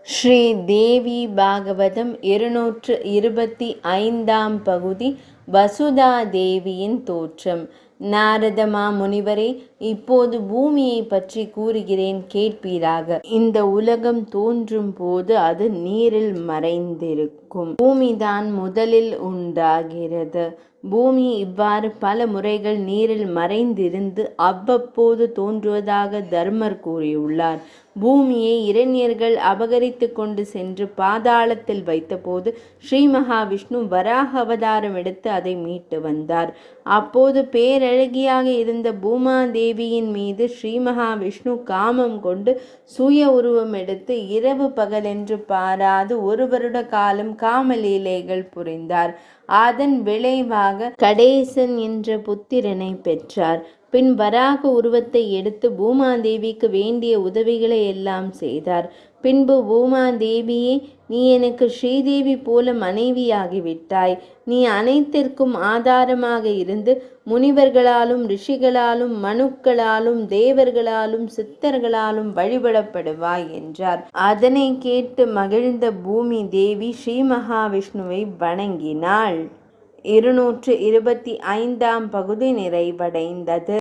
ஸ்ரீ தேவி பாகவதம் 225 பகுதி. வசுதா தேவியின் தோற்றம். நாரத மாமுனிவரே, இப்போது பூமியை பற்றி கூறுகிறேன், கேட்பீராக. இந்த உலகம் தோன்றும் போது அது நீரில் மறைந்திருக்கும். பூமிதான் முதலில் உண்டாகிறது. பூமி இவ்வாறு பல முறைகள் நீரில் மறைந்திருந்து அவ்வப்போது தோன்றுவதாக தர்மர் கூறியுள்ளார். பூமியை இரண்யர்கள் அபகரித்து கொண்டு சென்று பாதாளத்தில் வைத்தபோது ஸ்ரீ மகாவிஷ்ணு வராக அவதாரம் எடுத்து அதை மீட்டு வந்தார். அப்போது பேரழகியாக இருந்த பூமாதேவியின் மீது ஸ்ரீ மகாவிஷ்ணு காமம் கொண்டு சுய உருவம் எடுத்து இரவு பகலென்று பாராது 1 வருட காலம் காமலீலைகள் புரிந்தார். அதன் விளைவாக கடேசன் என்ற புத்திரனை பெற்றார். பின் வராக உருவத்தை எடுத்து பூமாதேவிக்கு வேண்டிய உதவிகளை எல்லாம் செய்தார். பின்பு பூமாதேவியே, நீ எனக்கு ஸ்ரீதேவி போல மனைவியாகிவிட்டாய். நீ அனைத்திற்கும் ஆதாரமாக இருந்து முனிவர்களாலும் ரிஷிகளாலும் மனுக்களாலும் தேவர்களாலும் சித்தர்களாலும் வழிபடப்படுவாய் என்றார். அதனை கேட்டு மகிழ்ந்த பூமி தேவி ஸ்ரீ மகாவிஷ்ணுவை வணங்கினாள். 225 பகுதி நிறைவடைந்தது.